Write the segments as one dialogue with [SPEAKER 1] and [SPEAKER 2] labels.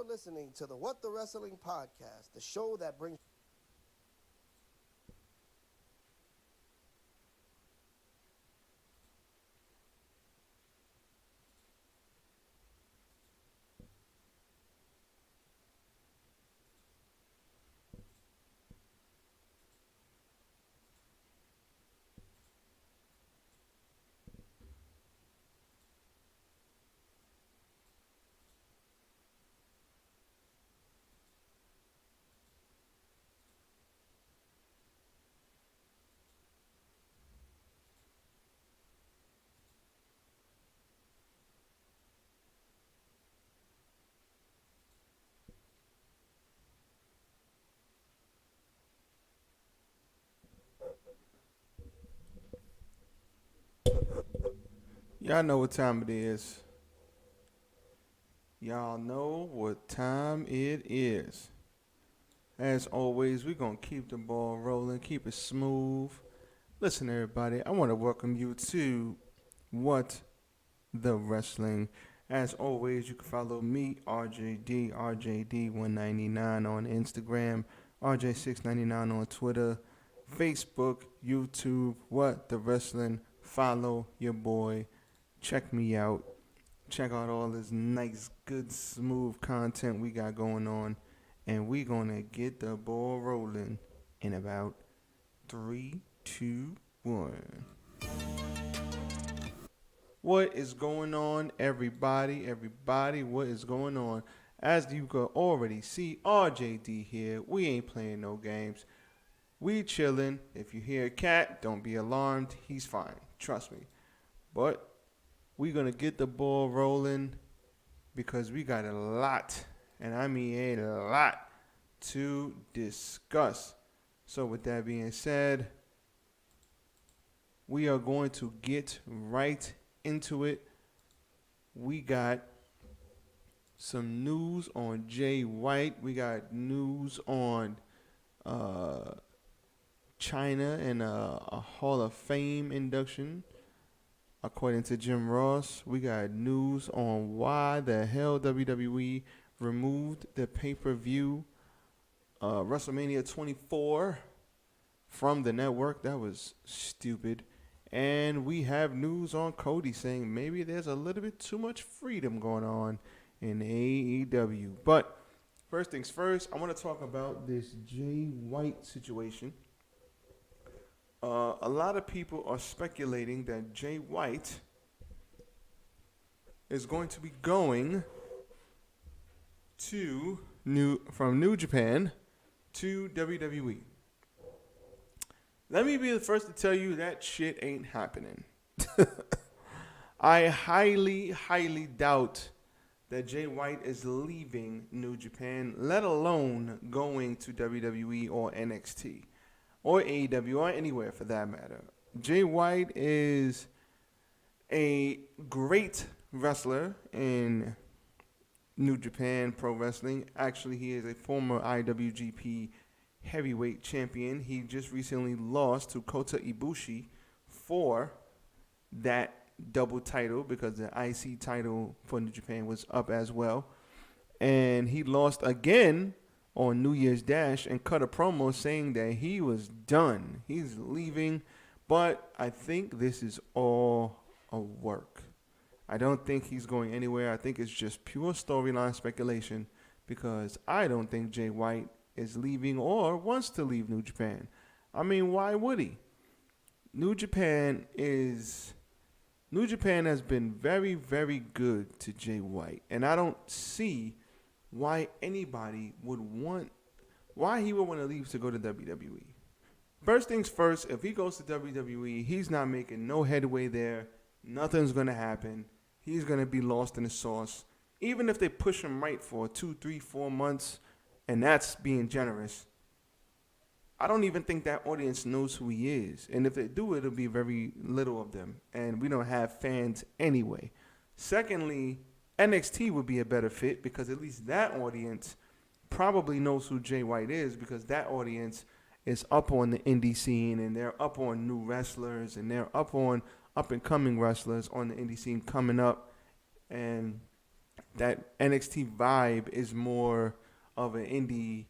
[SPEAKER 1] You're listening to the What the Wrestling Podcast, the show that brings
[SPEAKER 2] Y'all know what time it is. Y'all know what time it is. As always, we're going to keep the ball rolling, keep it smooth. Listen, everybody, I want to welcome you to What the Wrestling. As always, you can follow me, RJD199 on Instagram, RJ699 on Twitter, Facebook, YouTube, What the Wrestling. Follow your boy. Check me out. Check out all this nice, good, smooth content we got going on. And we going to get the ball rolling in about 3, 2, 1. What is going on, everybody? Everybody, what is going on? As you can already see, RJD here. We ain't playing no games. We chilling. If you hear a cat, don't be alarmed. He's fine. Trust me. But we're going to get the ball rolling because we got a lot, and I mean a lot, to discuss. So with that being said, we are going to get right into it. We got some news on Jay White. We got news on China and a Hall of Fame induction. According to Jim Ross, we got news on why the hell WWE removed the pay-per-view WrestleMania 24 from the network. That was stupid. And we have news on Cody saying maybe there's a little bit too much freedom going on in AEW. But first things first, I want to talk about this Jay White situation. A lot of people are speculating that Jay White is going to be going from New Japan to WWE. Let me be the first to tell you that shit ain't happening. I highly, highly doubt that Jay White is leaving New Japan, let alone going to WWE or NXT. Or AEW, or anywhere for that matter. Jay White is a great wrestler in New Japan Pro Wrestling. Actually, he is a former IWGP heavyweight champion. He just recently lost to Kota Ibushi for that double title because the IC title for New Japan was up as well. And he lost again on New Year's Dash and cut a promo saying that he was done. He's leaving, but I think this is all a work. I don't think he's going anywhere. I think it's just pure storyline speculation because I don't think Jay White is leaving or wants to leave New Japan. I mean, why would he? New Japan has been very, very good to Jay White, and I don't see why he would want to leave to go to WWE. First things first, if he goes to WWE, he's not making no headway there. Nothing's going to happen. He's going to be lost in the sauce. Even if they push him right for 2, 3, 4 months, and that's being generous, I don't even think that audience knows who he is. And if they do, it'll be very little of them. And we don't have fans anyway. Secondly, NXT would be a better fit because at least that audience probably knows who Jay White is because that audience is up on the indie scene and they're up on new wrestlers and they're up on up-and-coming wrestlers on the indie scene coming up. And that NXT vibe is more of an indie.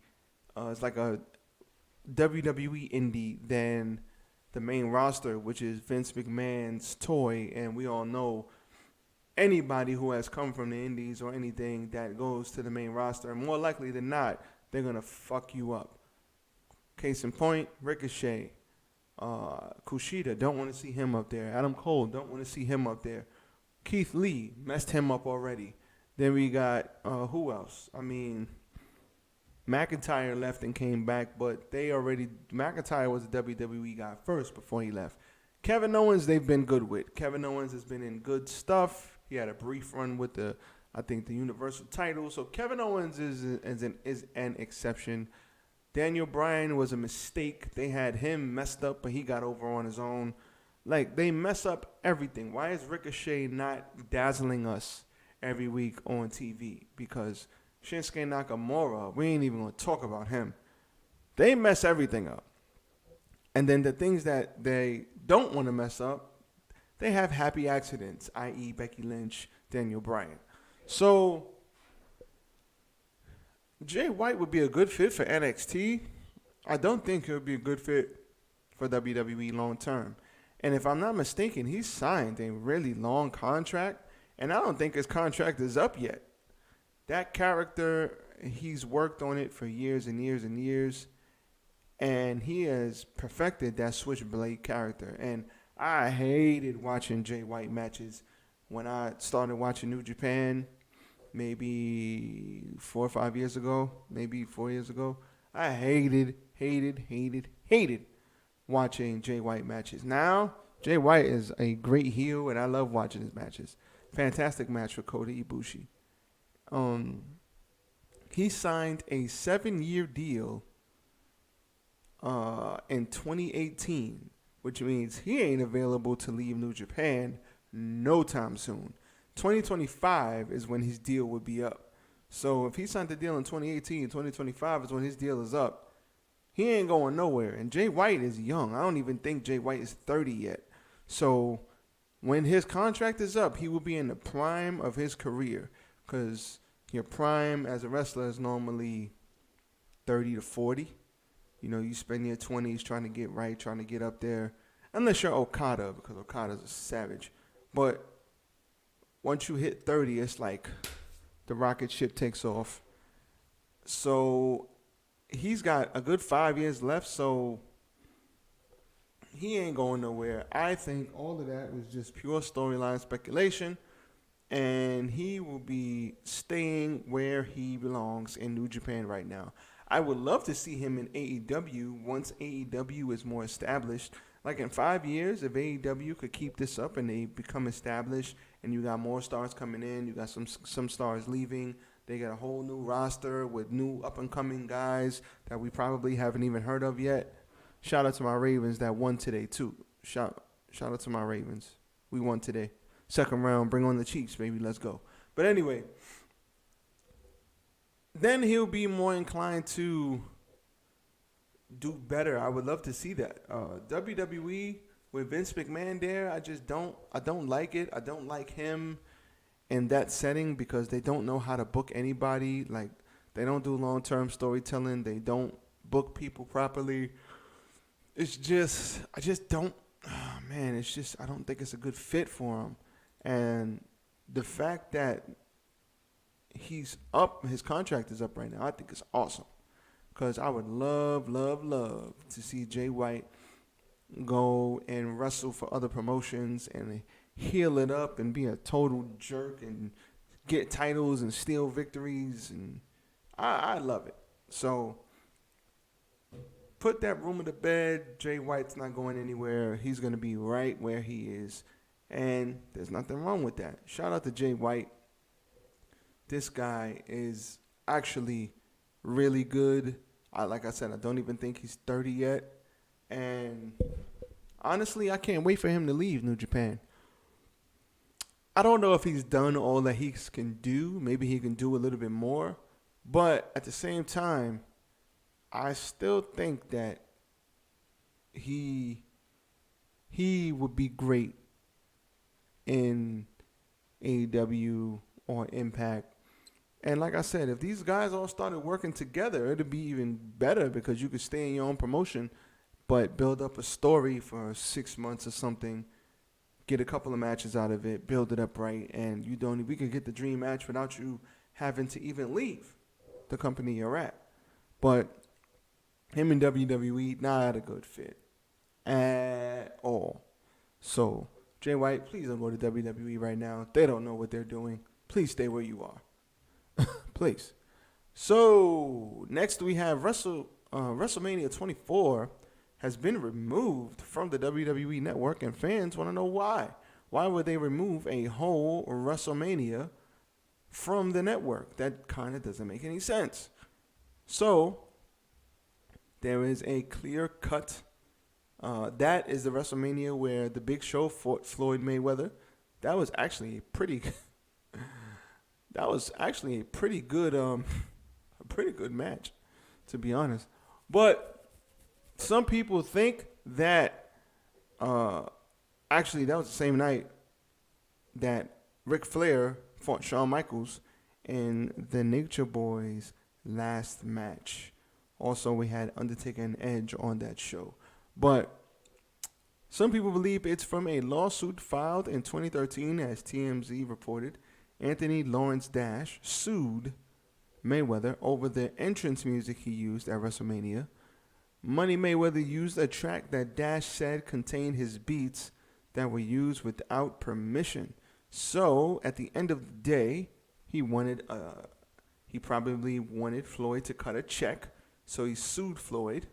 [SPEAKER 2] It's like a WWE indie than the main roster, which is Vince McMahon's toy, and we all know anybody who has come from the indies or anything that goes to the main roster, more likely than not, they're gonna fuck you up. Case in point, Ricochet, Kushida, don't want to see him up there. Adam Cole, don't want to see him up there. Keith Lee messed him up already. Then we got who else? I mean, McIntyre left and came back, but McIntyre was a WWE guy first before he left. Kevin Owens, they've been good with. Kevin Owens has been in good stuff. He had a brief run with the Universal title. So Kevin Owens is an exception. Daniel Bryan was a mistake. They had him messed up, but he got over on his own. Like, they mess up everything. Why is Ricochet not dazzling us every week on TV? Because Shinsuke Nakamura, we ain't even going to talk about him. They mess everything up. And then the things that they don't want to mess up, they have happy accidents, i.e. Becky Lynch, Daniel Bryan. So Jay White would be a good fit for NXT. I don't think he would be a good fit for WWE long term. And if I'm not mistaken, he's signed a really long contract, and I don't think his contract is up yet. That character, he's worked on it for years and years and years, and he has perfected that Switchblade character. And I hated watching Jay White matches when I started watching New Japan maybe 4 or 5 years ago, maybe 4 years ago. I hated watching Jay White matches. Now, Jay White is a great heel, and I love watching his matches. Fantastic match for Kota Ibushi. He signed a 7-year deal in 2018, which means he ain't available to leave New Japan no time soon. 2025 is when his deal would be up. So if he signed the deal in 2018, 2025 is when his deal is up. He ain't going nowhere. And Jay White is young. I don't even think Jay White is 30 yet. So when his contract is up, he will be in the prime of his career, because your prime as a wrestler is normally 30 to 40. You know, you spend your 20s trying to get right, trying to get up there. Unless you're Okada, because Okada's a savage. But once you hit 30, it's like the rocket ship takes off. So he's got a good 5 years left, so he ain't going nowhere. I think all of that was just pure storyline speculation, and he will be staying where he belongs in New Japan right now. I would love to see him in AEW once AEW is more established. Like in 5 years, if AEW could keep this up and they become established, and you got more stars coming in, you got some stars leaving, they got a whole new roster with new up-and-coming guys that we probably haven't even heard of yet. Shout out to my Ravens that won today, too. Shout out to my Ravens. We won today. Second round, bring on the Chiefs, baby. Let's go. But anyway, then he'll be more inclined to do better. I would love to see that. WWE with Vince McMahon there, I don't like it. I don't like him in that setting because they don't know how to book anybody. Like, they don't do long-term storytelling. They don't book people properly. It's just, I don't think it's a good fit for him. And the fact that he's up, his contract is up right now, I think it's awesome. Because I would love to see Jay White go and wrestle for other promotions and heal it up and be a total jerk and get titles and steal victories. And I love it. So put that rumor to bed. Jay White's not going anywhere. He's going to be right where he is. And there's nothing wrong with that. Shout out to Jay White. This guy is actually really good. Like I said, I don't even think he's 30 yet. And honestly, I can't wait for him to leave New Japan. I don't know if he's done all that he can do. Maybe he can do a little bit more. But at the same time, I still think that he would be great in AEW or Impact And like I said, if these guys all started working together, it'd be even better because you could stay in your own promotion, but build up a story for 6 months or something, get a couple of matches out of it, build it up right, and we could get the dream match without you having to even leave the company you're at. But him and WWE, not a good fit at all. So, Jay White, please don't go to WWE right now. They don't know what they're doing. Please stay where you are. Please. So, next we have WrestleMania 24 has been removed from the WWE network, and fans want to know why. Why would they remove a whole WrestleMania from the network? That kind of doesn't make any sense. So, there is a clear cut. That is the WrestleMania where the Big Show fought Floyd Mayweather. That was actually a pretty good match, to be honest. But some people think that actually that was the same night that Ric Flair fought Shawn Michaels in the Nature Boys last match. Also, we had Undertaker and Edge on that show. But some people believe it's from a lawsuit filed in 2013, as TMZ reported. Anthony Lawrence Dash sued Mayweather over the entrance music he used at WrestleMania. Money Mayweather used a track that Dash said contained his beats that were used without permission. So, at the end of the day, he probably wanted Floyd to cut a check, so he sued Floyd.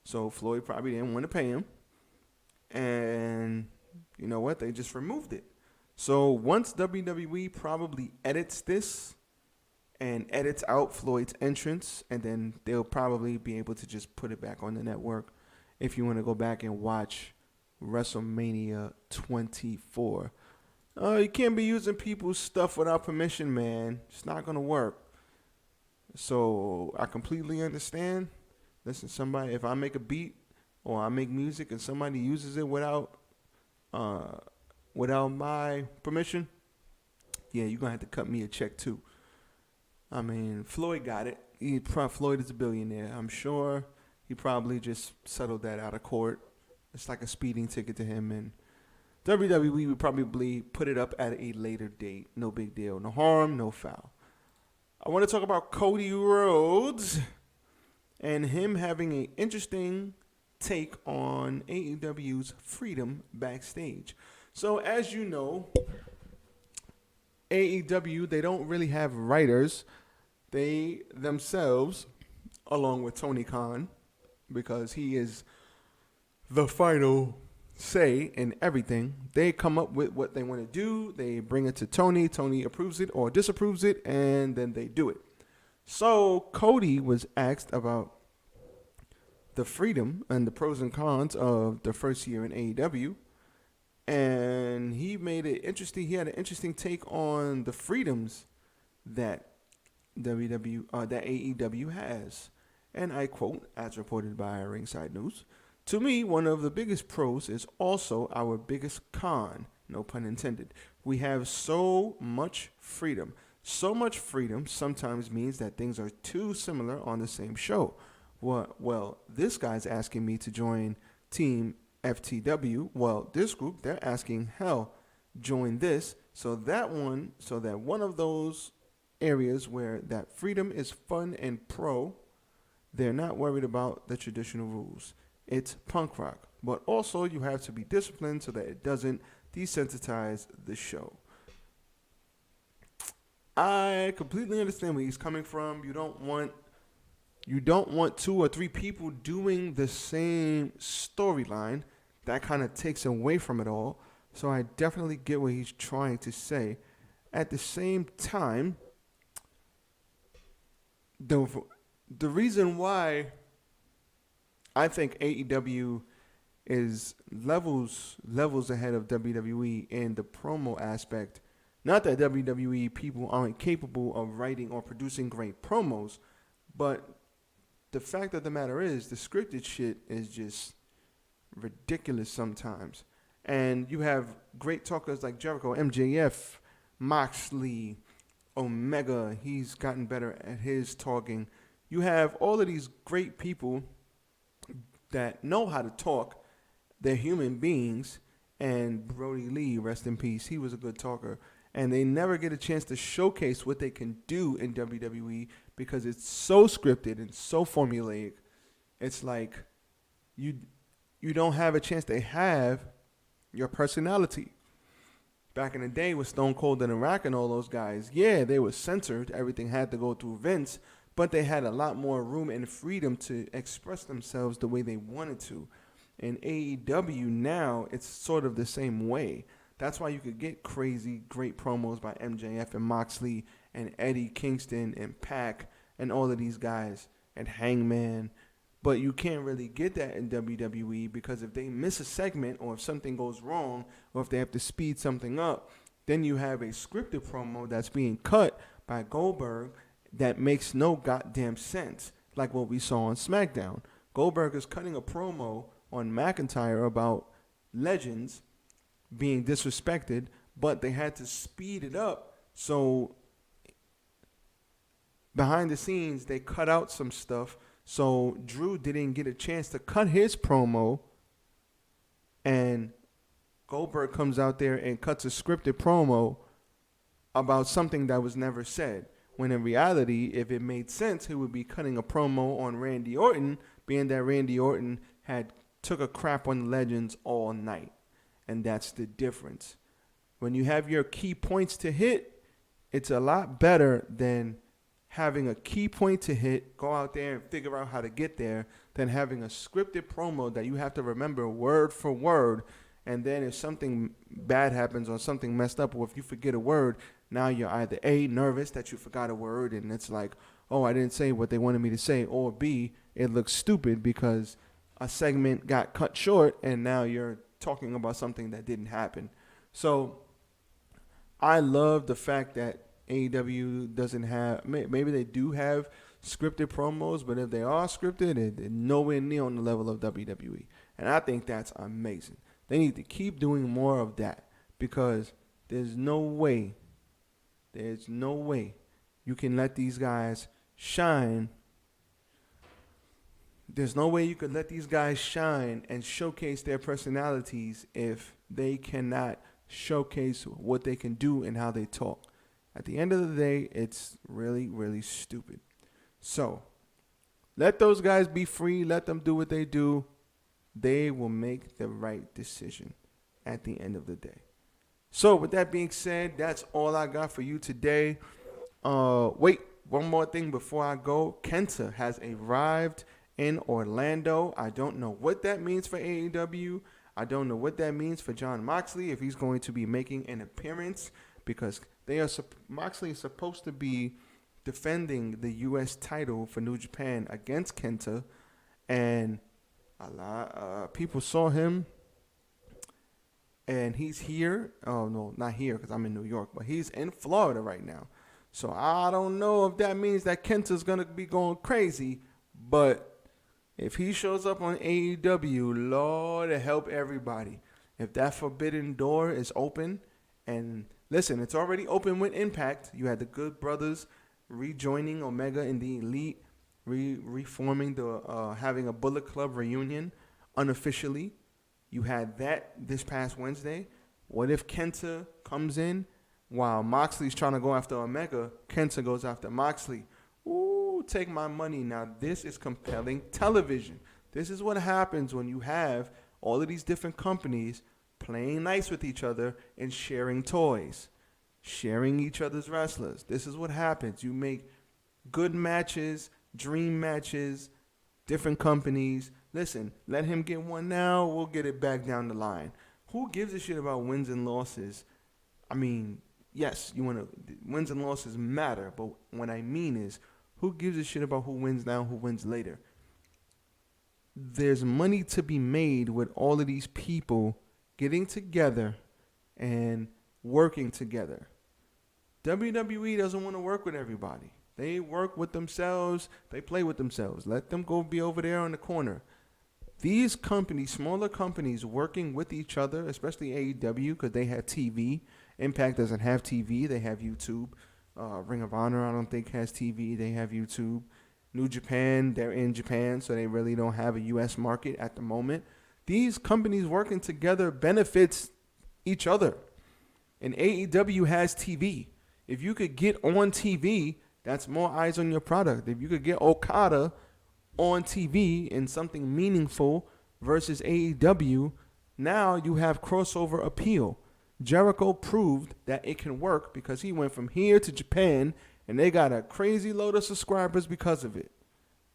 [SPEAKER 2] So Floyd probably didn't want to pay him. And you know what? They just removed it. So once WWE probably edits this and edits out Floyd's entrance, and then they'll probably be able to just put it back on the network if you want to go back and watch WrestleMania 24. You can't be using people's stuff without permission, man. It's not going to work. So I completely understand. Listen, somebody, if I make a beat or I make music and somebody uses it without my permission, yeah, you're going to have to cut me a check too. I mean, Floyd got it. Floyd is a billionaire. I'm sure he probably just settled that out of court. It's like a speeding ticket to him. And WWE would probably put it up at a later date. No big deal. No harm, no foul. I want to talk about Cody Rhodes and him having an interesting take on AEW's Freedom backstage. So as you know, AEW, they don't really have writers. They themselves, along with Tony Khan, because he is the final say in everything, they come up with what they want to do. They bring it to Tony. Tony approves it or disapproves it, and then they do it. So Cody was asked about the freedom and the pros and cons of the first year in AEW, and he made it interesting. He had an interesting take on the freedoms that AEW has, and I quote, as reported by Ringside News, "To me, one of the biggest pros is also our biggest con, no pun intended. We have so much freedom. So much freedom sometimes means that things are too similar on the same show. Well, this guy's asking me to join Team FTW. Well, this group, they're asking, hell, join this. So that one of those areas where that freedom is fun and pro, they're not worried about the traditional rules. It's punk rock. But also you have to be disciplined so that it doesn't desensitize the show." I completely understand where he's coming from. You don't want 2 or 3 people doing the same storyline. That kind of takes away from it all. So I definitely get what he's trying to say. At the same time, the reason why I think AEW is levels ahead of WWE in the promo aspect. Not that WWE people aren't capable of writing or producing great promos, but the fact of the matter is the scripted shit is just ridiculous sometimes. And you have great talkers like Jericho, MJF, Moxley, Omega, he's gotten better at his talking. You have all of these great people that know how to talk. They're human beings. And Brody Lee, rest in peace, he was a good talker. And they never get a chance to showcase what they can do in WWE because it's so scripted and so formulaic. It's like you don't have a chance to have your personality. Back in the day with Stone Cold and The Rock and all those guys, yeah, they were censored. Everything had to go through Vince, but they had a lot more room and freedom to express themselves the way they wanted to. In AEW now, it's sort of the same way. That's why you could get crazy, great promos by MJF and Moxley and Eddie Kingston and Pac and all of these guys and Hangman. But you can't really get that in WWE because if they miss a segment or if something goes wrong or if they have to speed something up, then you have a scripted promo that's being cut by Goldberg that makes no goddamn sense, like what we saw on SmackDown. Goldberg is cutting a promo on McIntyre about legends being disrespected, but they had to speed it up. So behind the scenes, they cut out some stuff. So Drew didn't get a chance to cut his promo, and Goldberg comes out there and cuts a scripted promo about something that was never said. When in reality, if it made sense, he would be cutting a promo on Randy Orton, being that Randy Orton had took a crap on the legends all night. And that's the difference. When you have your key points to hit, it's a lot better than having a key point to hit, go out there and figure out how to get there, than having a scripted promo that you have to remember word for word. And then if something bad happens or something messed up, or if you forget a word, now you're either A, nervous that you forgot a word, and it's like, oh, I didn't say what they wanted me to say, or B, it looks stupid because a segment got cut short and now you're talking about something that didn't happen. So I love the fact that AEW doesn't have, maybe they do have scripted promos, but if they are scripted, they're nowhere near on the level of WWE. And I think that's amazing. They need to keep doing more of that because there's no way you can let these guys shine. There's no way you could let these guys shine and showcase their personalities if they cannot showcase what they can do and how they talk. At the end of the day, it's really, really stupid. So, let those guys be free. Let them do what they do. They will make the right decision at the end of the day. So, with that being said, that's all I got for you today. Wait, one more thing before I go. Kenta has arrived in Orlando. I don't know what that means for AEW. I don't know what that means for Jon Moxley, if he's going to be making an appearance, because Moxley is supposed to be defending the U.S. title for New Japan against Kenta, and a lot people saw him, and he's here. Oh, no, not here because I'm in New York, but he's in Florida right now. So I don't know if that means that Kenta's going to be going crazy, but if he shows up on AEW, Lord help everybody. If that forbidden door is open, and listen, it's already open with Impact. You had the Good Brothers rejoining Omega in the Elite, reforming having a Bullet Club reunion unofficially. You had that this past Wednesday. What if Kenta comes in while Moxley's trying to go after Omega? Kenta goes after Moxley. Ooh, take my money. Now, this is compelling television. This is what happens when you have all of these different companies playing nice with each other and sharing toys, sharing each other's wrestlers. This is what happens. You make good matches, dream matches, different companies. Listen, let him get one now. We'll get it back down the line. Who gives a shit about wins and losses? I mean, yes, wins and losses matter, but what I mean is, who gives a shit about who wins now, who wins later? There's money to be made with all of these people getting together and working together. WWE doesn't want to work with everybody. They work with themselves. They play with themselves. Let them go be over there in the corner. These companies, smaller companies working with each other, especially AEW, because they have TV. Impact doesn't have TV. They have YouTube. Ring of Honor, I don't think has TV. They have YouTube. New Japan, they're in Japan, so they really don't have a U.S. market at the moment. These companies working together benefits each other. And AEW has TV. If you could get on TV, that's more eyes on your product. If you could get Okada on TV in something meaningful versus AEW, now you have crossover appeal. Jericho proved that it can work because he went from here to Japan, and they got a crazy load of subscribers because of it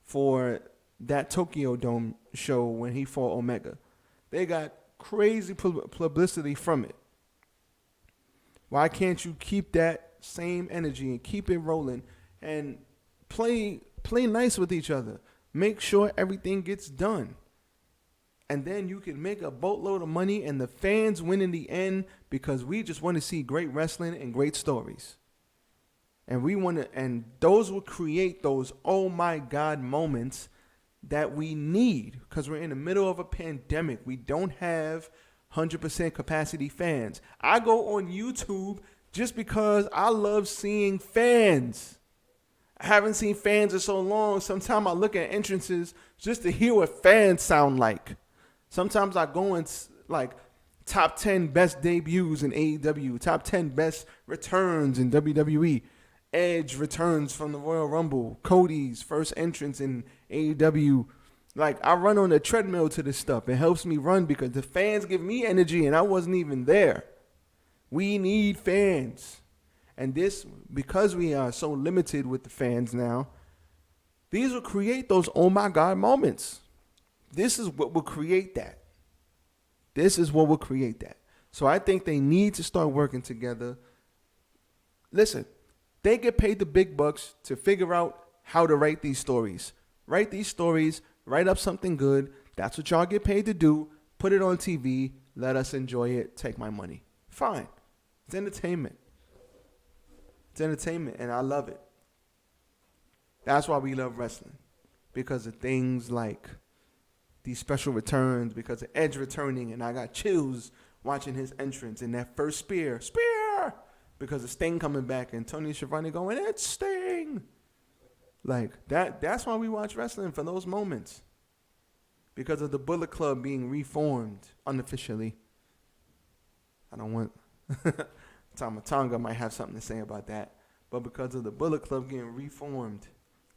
[SPEAKER 2] for that Tokyo Dome show when he fought Omega. They got crazy publicity from it. Why can't you keep that same energy and keep it rolling and play nice with each other? Make sure everything gets done. And then you can make a boatload of money and the fans win in the end because we just want to see great wrestling and great stories. And those will create those oh my God moments that we need because we're in the middle of a pandemic. We don't have 100% capacity fans. I go on YouTube just because I love seeing fans. I haven't seen fans in so long. Sometimes I look at entrances just to hear what fans sound like. Sometimes I go in like top 10 best debuts in AEW, top 10 best returns in WWE. Edge returns from the Royal Rumble. Cody's first entrance in AEW. Like, I run on the treadmill to this stuff. It helps me run because the fans give me energy and I wasn't even there. We need fans. And this, because we are so limited with the fans now, these will create those oh my God moments. This is what will create that. This is what will create that. So I think they need to start working together. Listen, they get paid the big bucks to figure out how to write these stories. Write these stories, write up something good. That's what y'all get paid to do. Put it on TV. Let us enjoy it. Take my money. Fine. It's entertainment. It's entertainment, and I love it. That's why we love wrestling. Because of things like these special returns, because of Edge returning, and I got chills watching his entrance and that first spear, because of Sting coming back and Tony Schiavone going, it's Sting. Like, that's why we watch wrestling, for those moments. Because of the Bullet Club being reformed unofficially. I don't want... Tama Tonga might have something to say about that. But because of the Bullet Club getting reformed,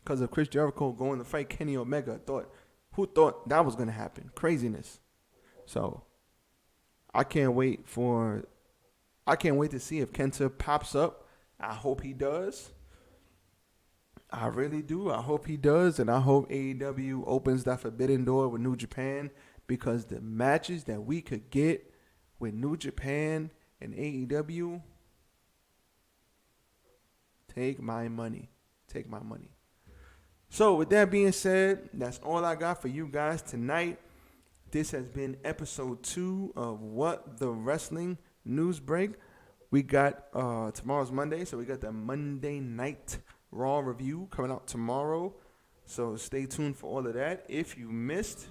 [SPEAKER 2] because of Chris Jericho going to fight Kenny Omega, who thought that was going to happen? Craziness. So, I can't wait to see if Kenta pops up. I hope he does. I really do. I hope he does. And I hope AEW opens that forbidden door with New Japan, because the matches that we could get with New Japan and AEW, take my money. Take my money. So with that being said, that's all I got for you guys tonight. This has been episode 2 of What the Wrestling News Break. We got tomorrow's Monday, so we got the Monday Night Raw review coming out tomorrow. So stay tuned for all of that. If you missed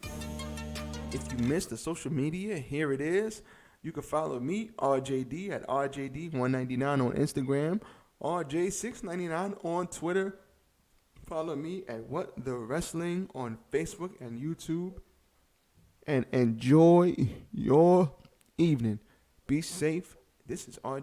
[SPEAKER 2] the social media, here it is. You can follow me, RJD, at RJD199 on Instagram, RJ699 on Twitter. Follow me at What the Wrestling on Facebook and YouTube. And enjoy your evening. Be safe. This is RJ.